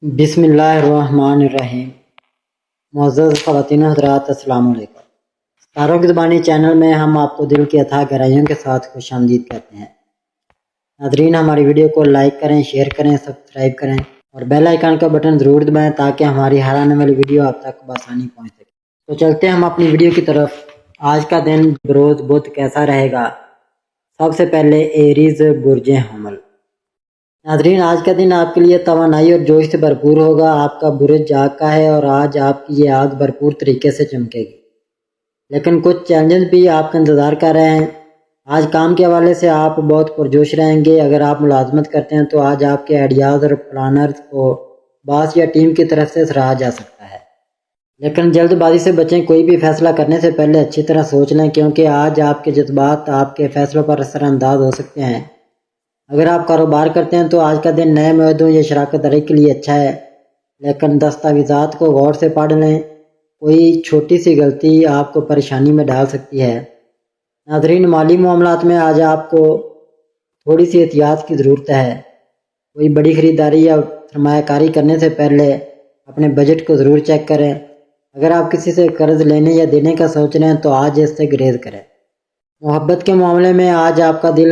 بسم اللہ الرحمن الرحیم۔ معزز خواتین و حضرات، السلام علیکم۔ ستاروں کی زبانی چینل میں ہم آپ کو دل کی اتھاہ گہرائیوں کے ساتھ خوش آمدید کہتے ہیں۔ ناظرین، ہماری ویڈیو کو لائک کریں، شیئر کریں، سبسکرائب کریں اور بیل آئیکن کا بٹن ضرور دبائیں تاکہ ہماری ہر آنے والی ویڈیو آپ تک بآسانی پہنچ سکے۔ تو چلتے ہیں ہم اپنی ویڈیو کی طرف۔ آج کا دن بروز بدھ کیسا رہے گا؟ سب سے پہلے ایریز برج حمل۔ ناظرین، آج کا دن آپ کے لیے توانائی اور جوش سے بھرپور ہوگا۔ آپ کا برج آگ کا ہے اور آج آپ کی یہ آگ بھرپور طریقے سے چمکے گی، لیکن کچھ چیلنجز بھی آپ کا انتظار کر رہے ہیں۔ آج کام کے حوالے سے آپ بہت پرجوش رہیں گے۔ اگر آپ ملازمت کرتے ہیں تو آج آپ کے آئیڈیاز اور پلانرز کو باس یا ٹیم کی طرف سے سراہا جا سکتا ہے، لیکن جلد بازی سے بچیں۔ کوئی بھی فیصلہ کرنے سے پہلے اچھی طرح سوچ لیں، کیونکہ آج آپ کے جذبات آپ کے فیصلوں پر اثر انداز ہو سکتے ہیں۔ اگر آپ کاروبار کرتے ہیں تو آج کا دن نئے معاہدوں یا شراکت داری کے لیے اچھا ہے، لیکن دستاویزات کو غور سے پڑھ لیں۔ کوئی چھوٹی سی غلطی آپ کو پریشانی میں ڈال سکتی ہے۔ ناظرین، مالی معاملات میں آج آپ کو تھوڑی سی احتیاط کی ضرورت ہے۔ کوئی بڑی خریداری یا سرمایہ کاری کرنے سے پہلے اپنے بجٹ کو ضرور چیک کریں۔ اگر آپ کسی سے قرض لینے یا دینے کا سوچ رہے ہیں تو آج اس سے گریز کریں۔ محبت کے معاملے میں آج آپ کا دل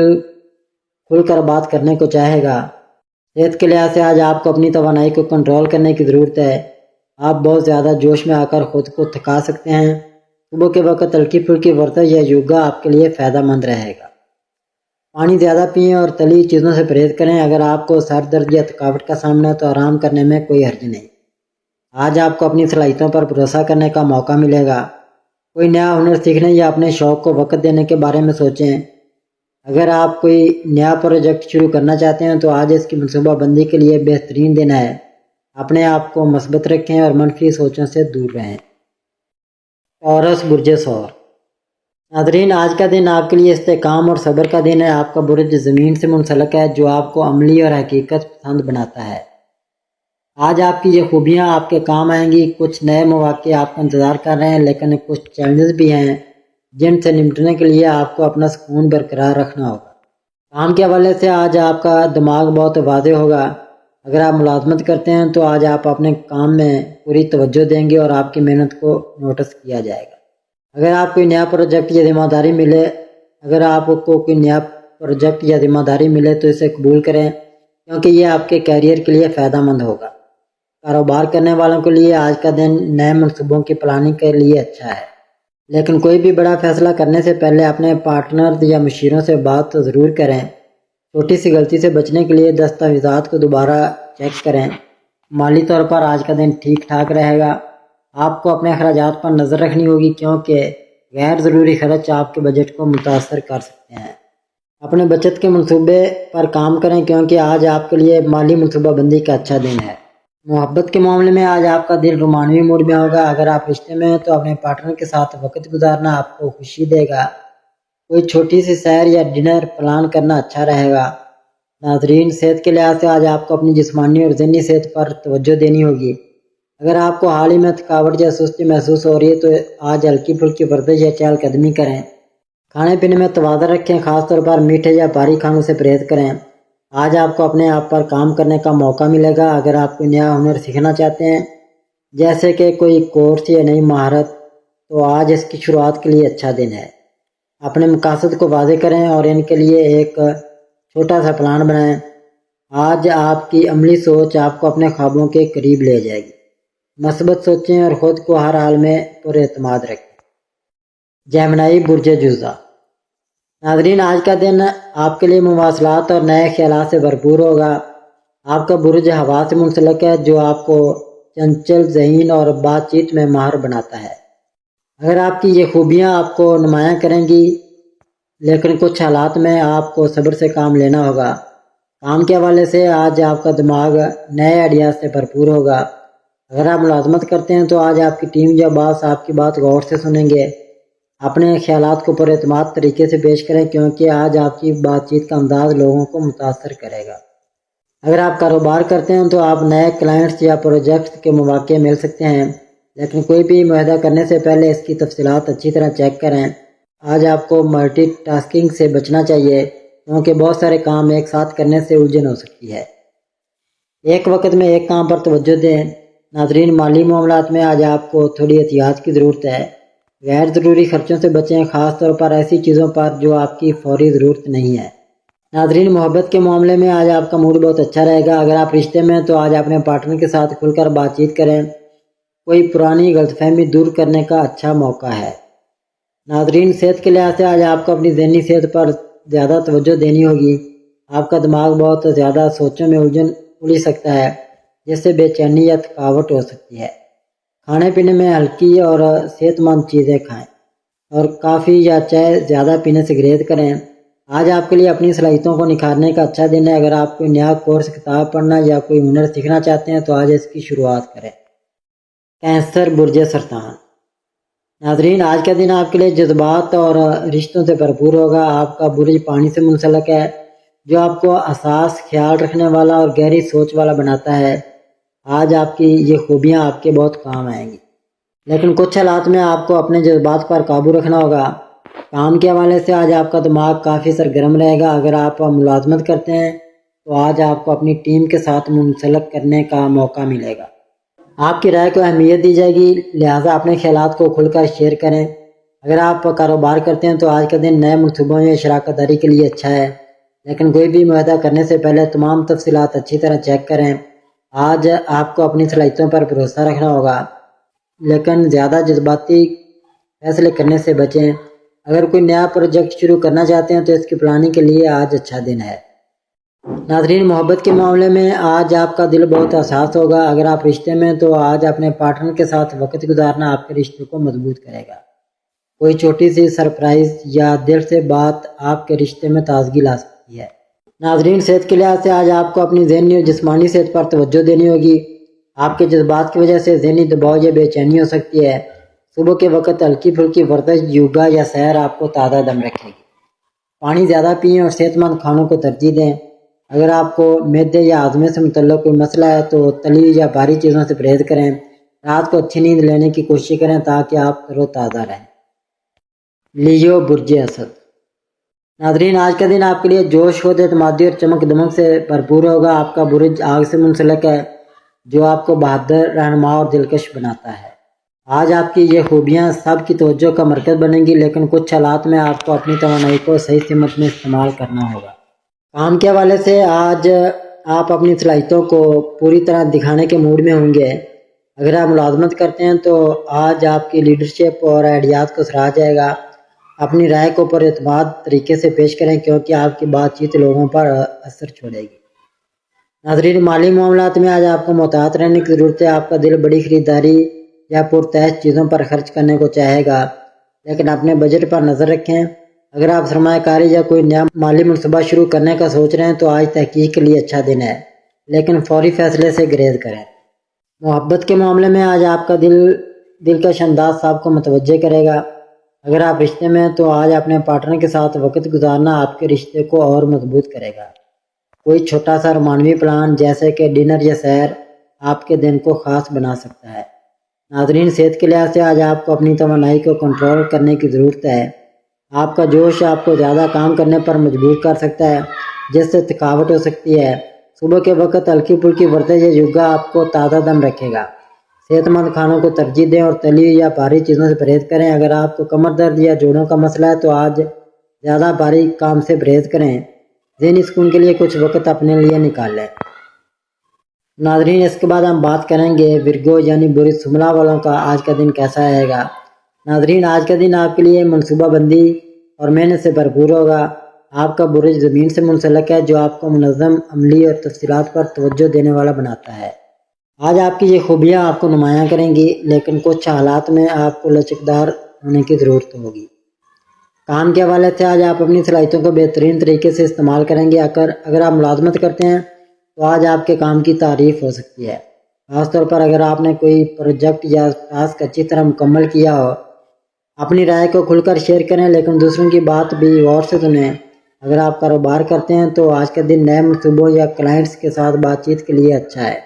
کھل کر بات کرنے کو چاہے گا۔ صحت کے لحاظ سے آج آپ کو اپنی توانائی کو کنٹرول کرنے کی ضرورت ہے۔ آپ بہت زیادہ جوش میں آ کر خود کو تھکا سکتے ہیں۔ صبح کے وقت ہلکی پھلکی ورزش یا یوگا آپ کے لیے فائدہ مند رہے گا۔ پانی زیادہ پئیں اور تلی چیزوں سے پرہیز کریں۔ اگر آپ کو سر درد یا تھکاوٹ کا سامنا ہے تو آرام کرنے میں کوئی حرج نہیں۔ آج آپ کو اپنی صلاحیتوں پر بھروسہ کرنے کا موقع ملے گا۔ کوئی نیا ہنر سیکھنے یا اپنے شوق کو وقت دینے کے بارے میں سوچیں۔ اگر آپ کوئی نیا پروجیکٹ شروع کرنا چاہتے ہیں تو آج اس کی منصوبہ بندی کے لیے بہترین دن ہے۔ اپنے آپ کو مثبت رکھیں اور منفی سوچوں سے دور رہیں۔ ٹورس برج ثور۔ ناظرین، آج کا دن آپ کے لیے استحکام اور صبر کا دن ہے۔ آپ کا برج زمین سے منسلک ہے، جو آپ کو عملی اور حقیقت پسند بناتا ہے۔ آج آپ کی یہ خوبیاں آپ کے کام آئیں گی۔ کچھ نئے مواقع آپ کا انتظار کر رہے ہیں، لیکن کچھ چیلنجز بھی ہیں جن سے نمٹنے کے لیے آپ کو اپنا سکون برقرار رکھنا ہوگا۔ کام کے حوالے سے آج آپ کا دماغ بہت واضح ہوگا۔ اگر آپ ملازمت کرتے ہیں تو آج آپ اپنے کام میں پوری توجہ دیں گے اور آپ کی محنت کو نوٹس کیا جائے گا۔ اگر آپ کوئی نیا پروجیکٹ یا ذمہ داری ملے تو اسے قبول کریں، کیونکہ یہ آپ کے کیریئر کے لیے فائدہ مند ہوگا۔ کاروبار کرنے والوں کے لیے آج کا دن نئے منصوبوں کی پلاننگ کے لیے اچھا ہے، لیکن کوئی بھی بڑا فیصلہ کرنے سے پہلے اپنے پارٹنر یا مشیروں سے بات ضرور کریں۔ چھوٹی سی غلطی سے بچنے کے لیے دستاویزات کو دوبارہ چیک کریں۔ مالی طور پر آج کا دن ٹھیک ٹھاک رہے گا۔ آپ کو اپنے اخراجات پر نظر رکھنی ہوگی، کیونکہ غیر ضروری خرچ آپ کے بجٹ کو متاثر کر سکتے ہیں۔ اپنے بچت کے منصوبے پر کام کریں، کیونکہ آج آپ کے لیے مالی منصوبہ بندی کا اچھا دن ہے۔ محبت کے معاملے میں آج آپ کا دل رومانوی موڈ میں ہوگا۔ اگر آپ رشتے میں ہیں تو اپنے پارٹنر کے ساتھ وقت گزارنا آپ کو خوشی دے گا۔ کوئی چھوٹی سی سیر یا ڈنر پلان کرنا اچھا رہے گا۔ ناظرین، صحت کے لحاظ سے آج آپ کو اپنی جسمانی اور ذہنی صحت پر توجہ دینی ہوگی۔ اگر آپ کو حال ہی میں تھکاوٹ یا سستی محسوس ہو رہی ہے تو آج ہلکی پھلکی ورزش یا چہل قدمی کریں۔ کھانے پینے میں توازن رکھیں، خاص طور پر میٹھے یا بھاری کھانوں سے پرہیز کریں۔ آج آپ کو اپنے آپ پر کام کرنے کا موقع ملے گا۔ اگر آپ کوئی نیا ہنر سیکھنا چاہتے ہیں، جیسے کہ کوئی کورس یا نئی مہارت، تو آج اس کی شروعات کے لیے اچھا دن ہے۔ اپنے مقاصد کو واضح کریں اور ان کے لیے ایک چھوٹا سا پلان بنائیں۔ آج آپ کی عملی سوچ آپ کو اپنے خوابوں کے قریب لے جائے گی۔ مثبت سوچیں اور خود کو ہر حال میں پر اعتماد رکھیں۔ جیمنائی برج جوزہ۔ ناظرین، آج کا دن آپ کے لیے مواصلات اور نئے خیالات سے بھرپور ہوگا۔ آپ کا برج ہوا سے منسلک ہے، جو آپ کو چنچل ذہین اور بات چیت میں ماہر بناتا ہے۔ اگر آپ کی یہ خوبیاں آپ کو نمایاں کریں گی، لیکن کچھ حالات میں آپ کو صبر سے کام لینا ہوگا۔ کام کے حوالے سے آج آپ کا دماغ نئے آئیڈیاز سے بھرپور ہوگا۔ اگر آپ ملازمت کرتے ہیں تو آج آپ کی ٹیم یا باس آپ کی بات غور سے سنیں گے۔ اپنے خیالات کو پر اعتماد طریقے سے پیش کریں، کیونکہ آج آپ کی بات چیت کا انداز لوگوں کو متاثر کرے گا۔ اگر آپ کاروبار کرتے ہیں تو آپ نئے کلائنٹس یا پروجیکٹس کے مواقع مل سکتے ہیں، لیکن کوئی بھی معاہدہ کرنے سے پہلے اس کی تفصیلات اچھی طرح چیک کریں۔ آج آپ کو ملٹی ٹاسکنگ سے بچنا چاہیے، کیونکہ بہت سارے کام ایک ساتھ کرنے سے الجھن ہو سکتی ہے۔ ایک وقت میں ایک کام پر توجہ دیں۔ ناظرین، مالی معاملات میں آج آپ کو تھوڑی احتیاط کی ضرورت ہے۔ غیر ضروری خرچوں سے بچیں، خاص طور پر ایسی چیزوں پر جو آپ کی فوری ضرورت نہیں ہے۔ ناظرین، محبت کے معاملے میں آج آپ کا موڈ بہت اچھا رہے گا۔ اگر آپ رشتے میں ہیں تو آج اپنے پارٹنر کے ساتھ کھل کر بات چیت کریں، کوئی پرانی غلط فہمی دور کرنے کا اچھا موقع ہے۔ ناظرین، صحت کے لحاظ سے آج آپ کو اپنی ذہنی صحت پر زیادہ توجہ دینی ہوگی۔ آپ کا دماغ بہت زیادہ سوچوں میں الجھ سکتا ہے، جس سے بے چینی یا تھکاوٹ ہو سکتی ہے۔ کھانے پینے میں ہلکی اور صحت مند چیزیں کھائیں اور کافی یا چائے زیادہ پینے سے گریز کریں۔ آج آپ کے لیے اپنی صلاحیتوں کو نکھارنے کا اچھا دن ہے۔ اگر آپ کوئی نیا کورس، کتاب پڑھنا یا کوئی ہنر سیکھنا چاہتے ہیں تو آج اس کی شروعات کریں۔ کینسر، برج سرطان۔ ناظرین، آج کا دن آپ کے لیے جذبات اور رشتوں سے بھرپور ہوگا۔ آپ کا برج پانی سے منسلک ہے، جو آپ کو حساس، خیال رکھنے والا اور گہری سوچ والا بناتا ہے۔ آج آپ کی یہ خوبیاں آپ کے بہت کام آئیں گی، لیکن کچھ حالات میں آپ کو اپنے جذبات پر قابو رکھنا ہوگا۔ کام کے حوالے سے آج آپ کا دماغ کافی سرگرم رہے گا۔ اگر آپ ملازمت کرتے ہیں تو آج آپ کو اپنی ٹیم کے ساتھ منسلک کرنے کا موقع ملے گا۔ آپ کی رائے کو اہمیت دی جائے گی، لہٰذا اپنے خیالات کو کھل کر شیئر کریں۔ اگر آپ کاروبار کرتے ہیں تو آج کا دن نئے منصوبوں یا شراکت داری کے لیے اچھا ہے، لیکن کوئی بھی معاہدہ کرنے سے پہلے تمام تفصیلات اچھی طرح چیک کریں۔ آج آپ کو اپنی صلاحیتوں پر بھروسہ رکھنا ہوگا، لیکن زیادہ جذباتی فیصلے کرنے سے بچیں۔ اگر کوئی نیا پروجیکٹ شروع کرنا چاہتے ہیں تو اس کی پلاننگ کے لیے آج اچھا دن ہے۔ ناظرین، محبت کے معاملے میں آج آپ کا دل بہت حساس ہوگا۔ اگر آپ رشتے میں تو آج اپنے پارٹنر کے ساتھ وقت گزارنا آپ کے رشتے کو مضبوط کرے گا۔ کوئی چھوٹی سی سرپرائز یا دل سے بات آپ کے رشتے میں تازگی لا سکتی ہے۔ ناظرین، صحت کے لحاظ سے آج آپ کو اپنی ذہنی اور جسمانی صحت پر توجہ دینی ہوگی۔ آپ کے جذبات کی وجہ سے ذہنی دباؤ یا بے چینی ہو سکتی ہے۔ صبح کے وقت ہلکی پھلکی ورزش، یوگا یا سیر آپ کو تازہ دم رکھے گی۔ پانی زیادہ پئیں اور صحت مند کھانوں کو ترجیح دیں۔ اگر آپ کو معدے یا ہاضمے سے متعلق کوئی مسئلہ ہے تو تلی یا بھاری چیزوں سے پرہیز کریں۔ رات کو اچھی نیند لینے کی کوشش کریں تاکہ آپ تر و تازہ رہیں۔ لیو، برج اسد۔ ناظرین، آج کا دن آپ کے لیے جوش، خود اعتمادی اور چمک دمک سے بھرپور ہوگا۔ آپ کا برج آگ سے منسلک ہے، جو آپ کو بہادر، رہنما اور دلکش بناتا ہے۔ آج آپ کی یہ خوبیاں سب کی توجہ کا مرکز بنیں گی، لیکن کچھ حالات میں آپ کو اپنی توانائی کو صحیح سمت میں استعمال کرنا ہوگا۔ کام کے حوالے سے آج آپ اپنی صلاحیتوں کو پوری طرح دکھانے کے موڈ میں ہوں گے۔ اگر آپ ملازمت کرتے ہیں تو آج آپ کی لیڈرشپ اور آئیڈیاز کو سراہا جائے گا۔ اپنی رائے کو پر اعتماد طریقے سے پیش کریں، کیونکہ آپ کی بات چیت لوگوں پر اثر چھوڑے گی۔ ناظرین، مالی معاملات میں آج آپ کو محتاط رہنے کی ضرورت ہے۔ آپ کا دل بڑی خریداری یا پرتعش چیزوں پر خرچ کرنے کو چاہے گا، لیکن اپنے بجٹ پر نظر رکھیں۔ اگر آپ سرمایہ کاری یا کوئی نیا مالی منصوبہ شروع کرنے کا سوچ رہے ہیں تو آج تحقیق کے لیے اچھا دن ہے، لیکن فوری فیصلے سے گریز کریں۔ محبت کے معاملے میں آج آپ کا دلکش انداز صاحب کو متوجہ کرے گا۔ اگر آپ رشتے میں ہیں تو آج اپنے پارٹنر کے ساتھ وقت گزارنا آپ کے رشتے کو اور مضبوط کرے گا۔ کوئی چھوٹا سا رومانوی پلان جیسے کہ ڈنر یا سیر آپ کے دن کو خاص بنا سکتا ہے۔ ناظرین، صحت کے لحاظ سے آج آپ کو اپنی توانائی کو کنٹرول کرنے کی ضرورت ہے۔ آپ کا جوش آپ کو زیادہ کام کرنے پر مجبور کر سکتا ہے، جس سے تھکاوٹ ہو سکتی ہے۔ صبح کے وقت ہلکی پھلکی ورزش یا یوگا آپ کو تازہ دم رکھے گا۔ صحت مند کھانوں کو ترجیح دیں اور تلی یا بھاری چیزوں سے پرہیز کریں۔ اگر آپ کو کمر درد یا جوڑوں کا مسئلہ ہے تو آج زیادہ بھاری کام سے پرہیز کریں۔ ذہنی سکون کے لیے کچھ وقت اپنے لیے نکال لیں۔ ناظرین، اس کے بعد ہم بات کریں گے ورگو یعنی برج شملہ والوں کا آج کا دن کیسا رہے گا۔ ناظرین، آج کا دن آپ کے لیے منصوبہ بندی اور محنت سے بھرپور ہوگا۔ آپ کا برج زمین سے منسلک ہے، جو آپ کو منظم، عملی اور تفصیلات پر توجہ دینے والا بناتا ہے۔ آج آپ کی یہ خوبیاں آپ کو نمایاں کریں گی، لیکن کچھ حالات میں آپ کو لچکدار ہونے کی ضرورت ہوگی۔ کام کے حوالے سے آج آپ اپنی صلاحیتوں کو بہترین طریقے سے استعمال کریں گے۔ اگر آپ ملازمت کرتے ہیں تو آج آپ کے کام کی تعریف ہو سکتی ہے، خاص طور پر اگر آپ نے کوئی پروجیکٹ یا ٹاسک اچھی طرح مکمل کیا ہو۔ اپنی رائے کو کھل کر شیئر کریں، لیکن دوسروں کی بات بھی غور سے سنیں۔ اگر آپ کاروبار کرتے ہیں تو آج کا دن نئے منصوبوں یا کلائنٹس کے ساتھ بات چیت کے لیے اچھا ہے۔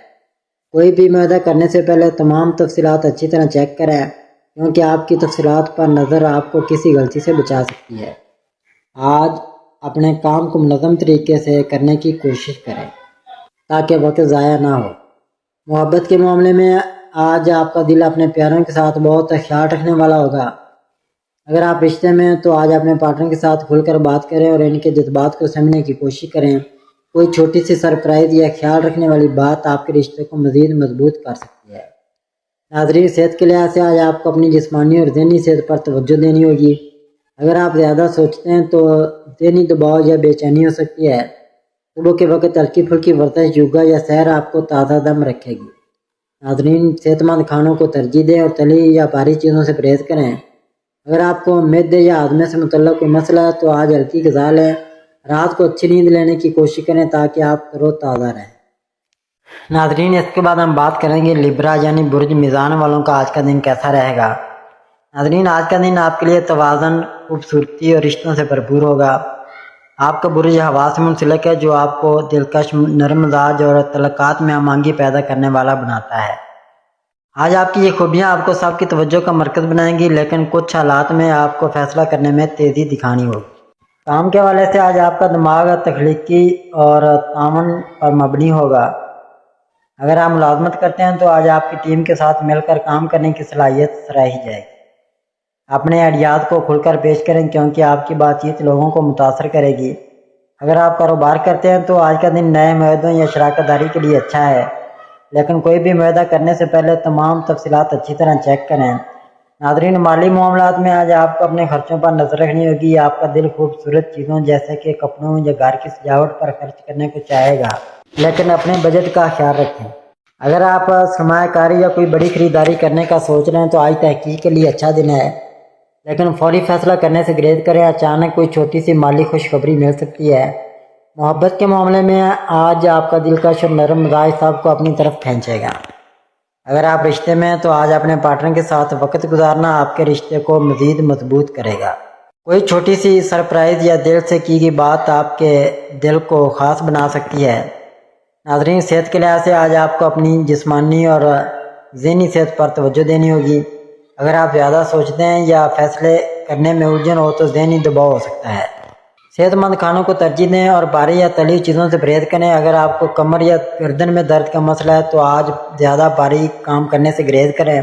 کوئی بھی معاہدہ کرنے سے پہلے تمام تفصیلات اچھی طرح چیک کریں، کیونکہ آپ کی تفصیلات پر نظر آپ کو کسی غلطی سے بچا سکتی ہے۔ آج اپنے کام کو منظم طریقے سے کرنے کی کوشش کریں۔ تاکہ وقت ضائع نہ ہو۔ محبت کے معاملے میں آج آپ کا دل اپنے پیاروں کے ساتھ بہت خیال رکھنے والا ہوگا۔ اگر آپ رشتے میں ہیں تو آج اپنے پارٹنر کے ساتھ کھل کر بات کریں اور ان کے جذبات کو سمجھنے کی کوشش کریں۔ کوئی چھوٹی سی سرپرائز یا خیال رکھنے والی بات آپ کے رشتے کو مزید مضبوط کر سکتی ہے۔ ناظرین، صحت کے لحاظ سے آج آپ کو اپنی جسمانی اور ذہنی صحت پر توجہ دینی ہوگی۔ اگر آپ زیادہ سوچتے ہیں تو ذہنی دباؤ یا بے چینی ہو سکتی ہے۔ صبح کے وقت ہلکی پھلکی ورزش، یوگا یا سیر آپ کو تازہ دم رکھے گی۔ ناظرین، صحت مند کھانوں کو ترجیح دیں اور تلی یا بھاری چیزوں سے پرہیز کریں۔ اگر آپ کو معدے یا ہاضمے سے متعلق کوئی مسئلہ ہے تو آج ہلکی غذا لیں۔ رات کو اچھی نیند لینے کی کوشش کریں تاکہ آپ تر و تازہ رہیں۔ ناظرین، اس کے بعد ہم بات کریں گے لیبرا یعنی برج میزان والوں کا آج کا دن کیسا رہے گا۔ ناظرین، آج کا دن آپ کے لیے توازن، خوبصورتی اور رشتوں سے بھرپور ہوگا۔ آپ کا برج ہوا سے منسلک ہے جو آپ کو دلکش، نرم مزاج اور تعلقات میں ہم آہنگی پیدا کرنے والا بناتا ہے۔ آج آپ کی یہ خوبیاں آپ کو سب کی توجہ کا مرکز بنائیں گی، لیکن کچھ حالات میں آپ کو فیصلہ کرنے میں تیزی دکھانی ہوگی۔ کام کے حوالے سے آج آپ کا دماغ تخلیقی اور تعاون پر مبنی ہوگا۔ اگر آپ ملازمت کرتے ہیں تو آج آپ کی ٹیم کے ساتھ مل کر کام کرنے کی صلاحیت سراہی جائے گی۔ اپنے آئیڈیات کو کھل کر پیش کریں کیونکہ آپ کی بات چیت لوگوں کو متاثر کرے گی۔ اگر آپ کاروبار کرتے ہیں تو آج کا دن نئے معاہدوں یا شراکت داری کے لیے اچھا ہے، لیکن کوئی بھی معاہدہ کرنے سے پہلے تمام تفصیلات اچھی طرح چیک کریں۔ ناظرین، مالی معاملات میں آج آپ کو اپنے خرچوں پر نظر رکھنی ہوگی۔ آپ کا دل خوبصورت چیزوں جیسے کہ کپڑوں یا گھر کی سجاوٹ پر خرچ کرنے کو چاہے گا، لیکن اپنے بجٹ کا خیال رکھیں۔ اگر آپ سرمایہ کاری یا کوئی بڑی خریداری کرنے کا سوچ رہے ہیں تو آج تحقیق کے لیے اچھا دن ہے، لیکن فوری فیصلہ کرنے سے گریز کریں۔ اچانک کوئی چھوٹی سی مالی خوشخبری مل سکتی ہے۔ محبت کے معاملے میں آج آپ کا دلکش اور نرم مزاج سب کو اپنی طرف کھینچے گا۔ اگر آپ رشتے میں ہیں تو آج اپنے پارٹنر کے ساتھ وقت گزارنا آپ کے رشتے کو مزید مضبوط کرے گا۔ کوئی چھوٹی سی سرپرائز یا دل سے کی گئی بات آپ کے دل کو خاص بنا سکتی ہے۔ ناظرین، صحت کے لحاظ سے آج آپ کو اپنی جسمانی اور ذہنی صحت پر توجہ دینی ہوگی۔ اگر آپ زیادہ سوچتے ہیں یا فیصلے کرنے میں الجھن ہو تو ذہنی دباؤ ہو سکتا ہے۔ صحت مند کھانوں کو ترجیح دیں اور بھاری یا تلی چیزوں سے پرہیز کریں۔ اگر آپ کو کمر یا گردن میں درد کا مسئلہ ہے تو آج زیادہ بھاری کام کرنے سے گریز کریں۔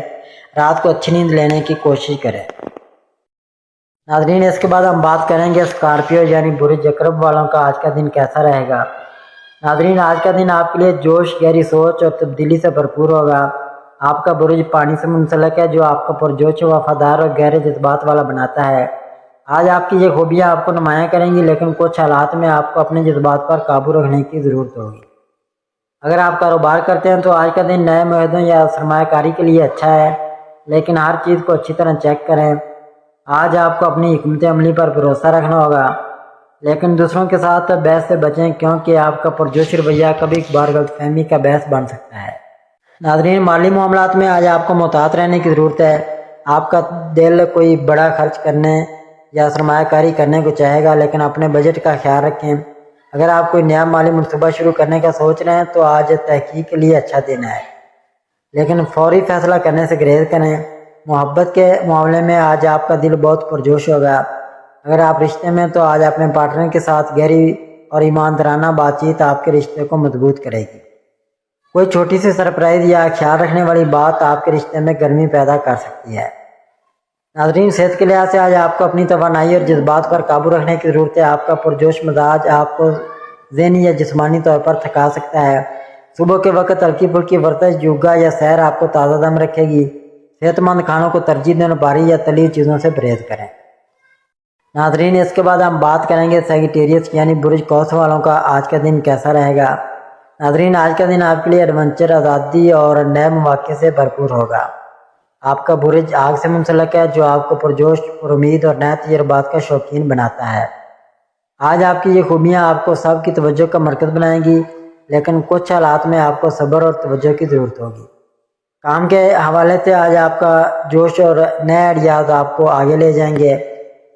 رات کو اچھی نیند لینے کی کوشش کریں۔ ناظرین، اس کے بعد ہم بات کریں گے اسکارپیو یعنی برج عقرب والوں کا آج کا دن کیسا رہے گا۔ ناظرین، آج کا دن آپ کے لیے جوش، گہری سوچ اور تبدیلی سے بھرپور ہوگا۔ آپ کا برج پانی سے منسلک ہے جو آپ کو پرجوش، وفادار اور گہرے جذبات والا بناتا ہے۔ آج آپ کی یہ خوبیاں آپ کو نمایاں کریں گی، لیکن کچھ حالات میں آپ کو اپنے جذبات پر قابو رکھنے کی ضرورت ہوگی۔ اگر آپ کاروبار کرتے ہیں تو آج کا دن نئے معاہدوں یا سرمایہ کاری کے لیے اچھا ہے، لیکن ہر چیز کو اچھی طرح چیک کریں۔ آج آپ کو اپنی حکمت عملی پر بھروسہ رکھنا ہوگا، لیکن دوسروں کے ساتھ بحث سے بچیں کیونکہ آپ کا پرجوش رویہ کبھی کبھار غلط فہمی کا باعث بن سکتا ہے۔ ناظرین، مالی معاملات میں آج آپ کو محتاط رہنے کی ضرورت ہے۔ آپ کا دل کوئی بڑا خرچ کرنے یا سرمایہ کاری کرنے کو چاہے گا، لیکن اپنے بجٹ کا خیال رکھیں۔ اگر آپ کوئی نیا مالی منصوبہ شروع کرنے کا سوچ رہے ہیں تو آج تحقیق کے لیے اچھا دن ہے، لیکن فوری فیصلہ کرنے سے گریز کریں۔ محبت کے معاملے میں آج آپ کا دل بہت پرجوش ہوگا۔ اگر آپ رشتے میں تو آج اپنے پارٹنر کے ساتھ گہری اور ایماندارانہ بات چیت آپ کے رشتے کو مضبوط کرے گی۔ کوئی چھوٹی سی سرپرائز یا خیال رکھنے والی بات آپ کے رشتے میں گرمی پیدا کر سکتی ہے۔ ناظرین، صحت کے لحاظ سے آج آپ کو اپنی توانائی اور جذبات پر قابو رکھنے کی ضرورت ہے۔ آپ کا پرجوش مزاج آپ کو ذہنی یا جسمانی طور پر تھکا سکتا ہے۔ صبح کے وقت ہلکی پھلکی ورزش، یوگا یا سیر آپ کو تازہ دم رکھے گی۔ صحت مند کھانوں کو ترجیح دیں اور بھاری یا تلی چیزوں سے پرہیز کریں۔ ناظرین، اس کے بعد ہم بات کریں گے سیگیٹیریس یعنی برج قوس والوں کا آج کا دن کیسا رہے گا۔ ناظرین، آج کا دن آپ کے لیے ایڈونچر، آزادی اور نئے مواقع سے بھرپور ہوگا۔ آپ کا برج آگ سے منسلک ہے جو آپ کو پرجوش، پر امید اور نئے تجربات کا شوقین بناتا ہے۔ آج آپ کی یہ خوبیاں آپ کو سب کی توجہ کا مرکز بنائیں گی، لیکن کچھ حالات میں آپ کو صبر اور توجہ کی ضرورت ہوگی۔ کام کے حوالے سے آج آپ کا جوش اور نئے آئیڈیاز آپ کو آگے لے جائیں گے۔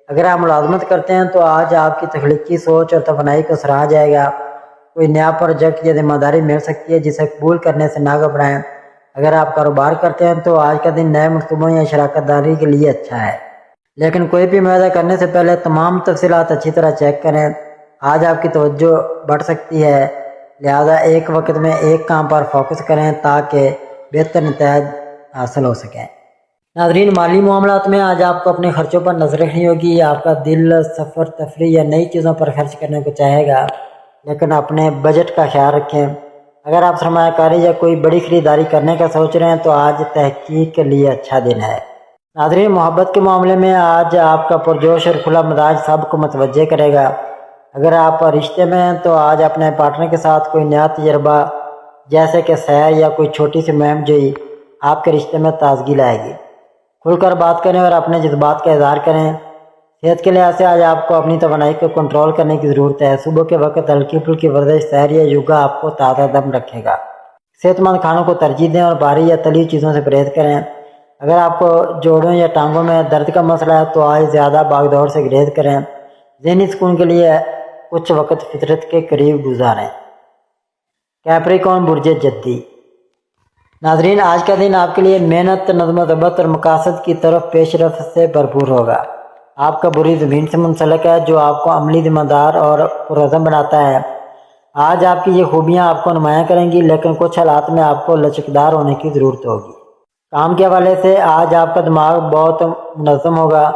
اگر آپ ملازمت کرتے ہیں تو آج آپ کی تخلیقی سوچ اور توانائی کو سراہا جائے گا۔ کوئی نیا پروجیکٹ یا ذمہ داری مل سکتی ہے جسے قبول کرنے سے نہ گھبرائیں۔ اگر آپ کاروبار کرتے ہیں تو آج کا دن نئے منصوبوں یا شراکت داری کے لیے اچھا ہے، لیکن کوئی بھی معاہدہ کرنے سے پہلے تمام تفصیلات اچھی طرح چیک کریں۔ آج آپ کی توجہ بڑھ سکتی ہے، لہذا ایک وقت میں ایک کام پر فوکس کریں تاکہ بہتر نتائج حاصل ہو سکیں۔ ناظرین، مالی معاملات میں آج آپ کو اپنے خرچوں پر نظر رکھنی ہوگی۔ آپ کا دل سفر، تفریح یا نئی چیزوں پر خرچ کرنے کو چاہے گا، لیکن اپنے بجٹ کا خیال رکھیں۔ اگر آپ سرمایہ کاری یا کوئی بڑی خریداری کرنے کا سوچ رہے ہیں تو آج تحقیق کے لیے اچھا دن ہے۔ ناظرین، محبت کے معاملے میں آج آپ کا پرجوش اور کھلا مزاج سب کو متوجہ کرے گا۔ اگر آپ رشتے میں ہیں تو آج اپنے پارٹنر کے ساتھ کوئی نیا تجربہ جیسے کہ سیر یا کوئی چھوٹی سی مہم جوئی آپ کے رشتے میں تازگی لائے گی۔ کھل کر بات کریں اور اپنے جذبات کا اظہار کریں۔ صحت کے لحاظ سے آج آپ کو اپنی توانائی کو کنٹرول کرنے کی ضرورت ہے۔ صبح کے وقت ہلکی پھلکی ورزش، سیر یا یوگا آپ کو تازہ دم رکھے گا۔ صحت مند کھانوں کو ترجیح دیں اور بھاری یا تلی چیزوں سے پرہیز کریں۔ اگر آپ کو جوڑوں یا ٹانگوں میں درد کا مسئلہ ہے تو آج زیادہ بھاگ دوڑ سے گریز کریں۔ ذہنی سکون کے لیے کچھ وقت فطرت کے قریب گزاریں۔ کیپریکون برج جدی۔ ناظرین، آج کا دن آپ کے لیے محنت، نظم و ضبط اور مقاصد کی طرف پیش رفت سے بھرپور ہوگا۔ آپ کا برج زمین سے منسلک ہے جو آپ کو عملی، ذمہ دار اور پرعزم بناتا ہے۔ آج آپ کی یہ خوبیاں آپ کو نمایاں کریں گی، لیکن کچھ حالات میں آپ کو لچکدار ہونے کی ضرورت ہوگی۔ کام کے حوالے سے آج آپ کا دماغ بہت منظم ہوگا۔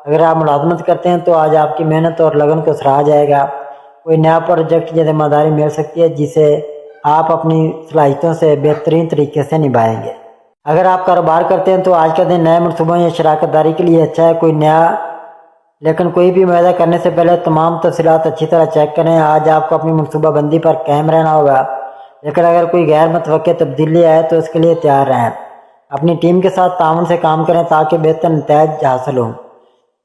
اگر آپ ملازمت کرتے ہیں تو آج آپ کی محنت اور لگن کو سراہا جائے گا۔ کوئی نیا پروجیکٹ یا ذمہ داری مل سکتی ہے جسے آپ اپنی صلاحیتوں سے بہترین طریقے سے نبھائیں گے۔ اگر آپ کاروبار کرتے ہیں تو آج کا دن نئے منصوبوں یا شراکت داری کے لیے اچھا ہے۔ لیکن کوئی بھی معاہدہ کرنے سے پہلے تمام تفصیلات اچھی طرح چیک کریں۔ آج آپ کو اپنی منصوبہ بندی پر قائم رہنا ہوگا، لیکن اگر کوئی غیر متوقع تبدیلی آئے تو اس کے لیے تیار رہیں۔ اپنی ٹیم کے ساتھ تعاون سے کام کریں تاکہ بہتر نتائج حاصل ہوں۔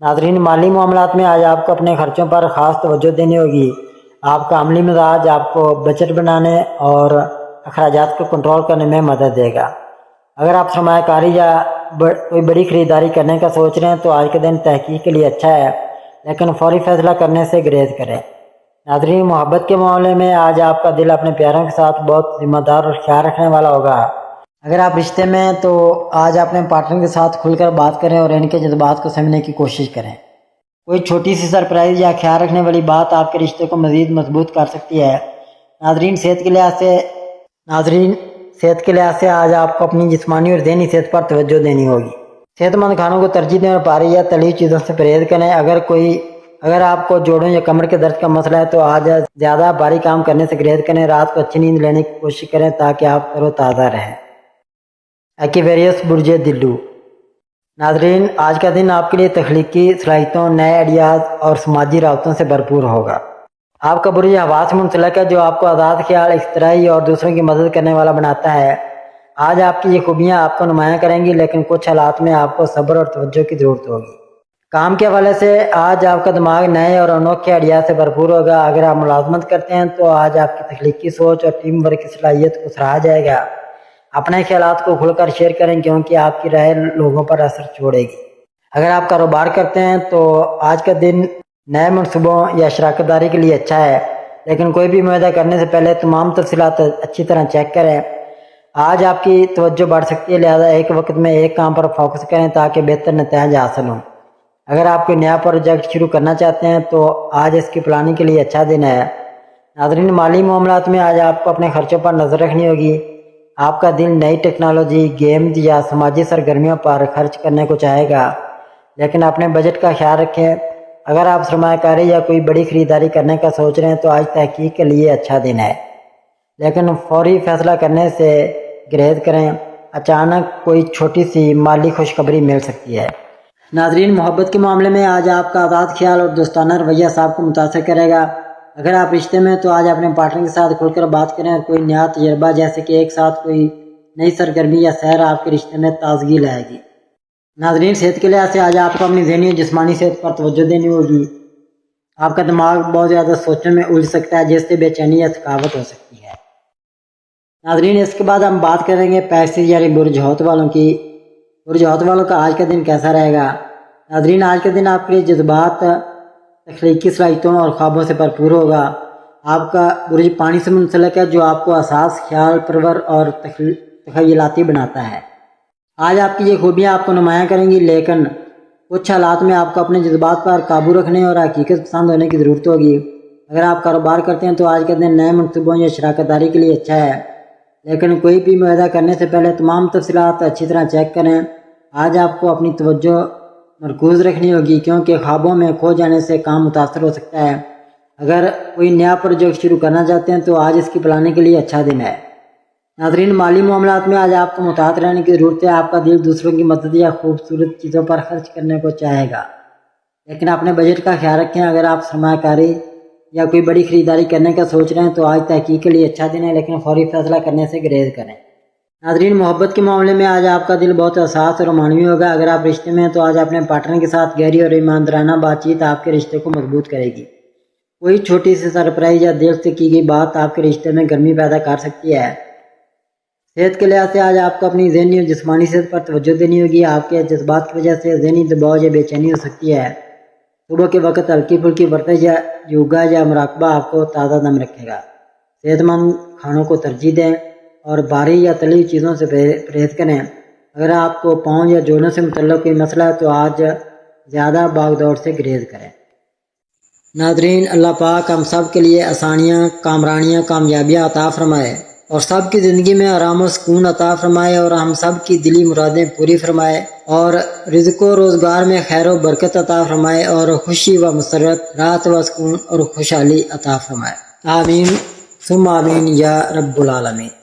ناظرین، مالی معاملات میں آج آپ کو اپنے خرچوں پر خاص توجہ دینی ہوگی۔ آپ کا عملی مزاج آپ کو بجٹ بنانے اور اخراجات کو کنٹرول کرنے میں مدد دے گا۔ اگر آپ سرمایہ کاری یا کوئی بڑی خریداری کرنے کا سوچ رہے ہیں تو آج کا دن تحقیق کے لیے اچھا ہے، لیکن فوری فیصلہ کرنے سے گریز کریں۔ ناظرین، محبت کے معاملے میں آج آپ کا دل اپنے پیاروں کے ساتھ بہت ذمہ دار اور خیال رکھنے والا ہوگا۔ اگر آپ رشتے میں ہیں تو آج اپنے پارٹنر کے ساتھ کھل کر بات کریں اور ان کے جذبات کو سمجھنے کی کوشش کریں۔ کوئی چھوٹی سی سرپرائز یا خیال رکھنے والی بات آپ کے رشتے کو مزید مضبوط کر سکتی ہے۔ ناظرین، صحت کے لحاظ سے آج آپ کو اپنی جسمانی اور ذہنی صحت پر توجہ دینی ہوگی۔ صحت مند کھانوں کو ترجیح دیں اور بھاری یا تلی چیزوں سے پرہیز کریں۔ اگر آپ کو جوڑوں یا کمر کے درد کا مسئلہ ہے تو آج زیادہ بھاری کام کرنے سے گریز کریں۔ رات کو اچھی نیند لینے کی کوشش کریں تاکہ آپ تر و تازہ رہیں۔ ایکویریس برج دلو۔ ناظرین، آج کا دن آپ کے لیے تخلیقی صلاحیتوں، نئے آئیڈیاز اور سماجی رابطوں سے بھرپور ہوگا۔ آپ کا برج ہوا سے منسلک ہے جو آپ کو آزاد خیال، اختراعی اور دوسروں کی مدد کرنے والا بناتا ہے۔ آج آپ کی یہ خوبیاں آپ کو نمایاں کریں گی، لیکن کچھ حالات میں آپ کو صبر اور توجہ کی ضرورت ہوگی۔ کام کے حوالے سے آج آپ کا دماغ نئے اور انوکھے آئیڈیا سے بھرپور ہوگا۔ اگر آپ ملازمت کرتے ہیں تو آج آپ کی تخلیقی سوچ اور ٹیم ورک کی صلاحیت کو سراہا جائے گا۔ اپنے خیالات کو کھل کر شیئر کریں کیونکہ آپ کی رائے لوگوں پر اثر چھوڑے گی۔ اگر آپ کاروبار کرتے ہیں تو آج کا دن نئے منصوبوں یا شراکت داری کے لیے اچھا ہے، لیکن کوئی بھی معاہدہ کرنے سے پہلے تمام تفصیلات اچھی طرح چیک کریں۔ آج آپ کی توجہ بڑھ سکتی ہے، لہذا ایک وقت میں ایک کام پر فوکس کریں تاکہ بہتر نتائج حاصل ہوں۔ اگر آپ کوئی نیا پروجیکٹ شروع کرنا چاہتے ہیں تو آج اس کی پلاننگ کے لیے اچھا دن ہے۔ ناظرین، مالی معاملات میں آج آپ کو اپنے خرچوں پر نظر رکھنی ہوگی۔ آپ کا دل نئی ٹیکنالوجی، گیمز یا سماجی سرگرمیوں پر خرچ کرنے کو چاہے گا، لیکن اپنے بجٹ کا خیال رکھیں۔ اگر آپ سرمایہ کاری یا کوئی بڑی خریداری کرنے کا سوچ رہے ہیں تو آج تحقیق کے لیے اچھا دن ہے، لیکن فوری فیصلہ کرنے سے گریز کریں۔ اچانک کوئی چھوٹی سی مالی خوشخبری مل سکتی ہے۔ ناظرین، محبت کے معاملے میں آج آپ کا آزاد خیال اور دوستانہ رویہ صاحب کو متاثر کرے گا۔ اگر آپ رشتے میں تو آج اپنے پارٹنر کے ساتھ کھل کر بات کریں اور کوئی نیا تجربہ جیسے کہ ایک ساتھ کوئی نئی سرگرمی یا سیر آپ کے رشتے میں تازگی لائے گی۔ ناظرین، صحت کے لحاظ سے آج آپ کو اپنی ذہنی اور جسمانی صحت پر توجہ دینی ہوگی۔ آپ کا دماغ بہت زیادہ سوچنے میں الجھ سکتا ہے جس سے بے چینی یا تھکاوٹ ہو سکتی ہے۔ ناظرین، اس کے بعد ہم بات کریں گے پیسز یعنی برج حوت والوں کی۔ برج حوت والوں کا آج کا دن کیسا رہے گا؟ ناظرین، آج کا دن آپ کے لیے جذبات، تخلیقی صلاحیتوں اور خوابوں سے بھرپور ہوگا۔ آپ کا برج پانی سے منسلک ہے جو آپ کو حساس، خیال پرور اور تخیلاتی بناتا ہے۔ آج آپ کی یہ خوبیاں آپ کو نمایاں کریں گی، لیکن کچھ حالات میں آپ کو اپنے جذبات پر قابو رکھنے اور حقیقت پسند ہونے کی ضرورت ہوگی۔ اگر آپ کاروبار کرتے ہیں تو آج کے دن نئے منصوبوں یا شراکت داری کے لیے اچھا ہے، لیکن کوئی بھی معاہدہ کرنے سے پہلے تمام تفصیلات اچھی طرح چیک کریں۔ آج آپ کو اپنی توجہ مرکوز رکھنی ہوگی، کیونکہ خوابوں میں کھو جانے سے کام متاثر ہو سکتا ہے۔ اگر کوئی نیا پروجیکٹ شروع کرنا چاہتے ہیں تو آج اس کی پلاننگ کے لیے اچھا دن ہے۔ ناظرین، مالی معاملات میں آج آپ کو محتاط رہنے کی ضرورت ہے۔ آپ کا دل دوسروں کی مدد یا خوبصورت چیزوں پر خرچ کرنے کو چاہے گا، لیکن اپنے بجٹ کا خیال رکھیں۔ اگر آپ سرمایہ کاری یا کوئی بڑی خریداری کرنے کا سوچ رہے ہیں تو آج تحقیق کے لیے اچھا دن ہے، لیکن فوری فیصلہ کرنے سے گریز کریں۔ ناظرین، محبت کے معاملے میں آج آپ کا دل بہت حساس اور رومانوی ہوگا۔ اگر آپ رشتے میں ہیں تو آج اپنے پارٹنر کے ساتھ گہری اور ایماندارانہ بات چیت آپ کے رشتے کو مضبوط کرے گی۔ کوئی چھوٹی سی سرپرائز یا دل سے کی گئی بات آپ کے رشتے میں گرمی پیدا کر سکتی ہے۔ صحت کے لحاظ سے آج آپ کو اپنی ذہنی اور جسمانی صحت پر توجہ دینی ہوگی۔ آپ کے جذبات کی وجہ سے ذہنی دباؤ یا بے چینی ہو سکتی ہے۔ صبح کے وقت ہلکی پھلکی ورزش یا یوگا یا مراقبہ آپ کو تازہ دم رکھے گا۔ صحت مند کھانوں کو ترجیح دیں اور بھاری یا تلی ہوئی چیزوں سے پرہیز کریں۔ اگر آپ کو پاؤں یا جوڑوں سے متعلق کوئی مسئلہ ہے تو آج زیادہ بھاگ دوڑ سے گریز کریں۔ ناظرین، اللہ پاک ہم سب کے لیے آسانیاں، کامرانیاں، کامیابیاں عطا فرمائے اور سب کی زندگی میں آرام و سکون عطا فرمائے اور ہم سب کی دلی مرادیں پوری فرمائے اور رزق و روزگار میں خیر و برکت عطا فرمائے اور خوشی و مسرت، راحت و سکون اور خوشحالی عطا فرمائے۔ آمین ثم آمین یا رب العالمین۔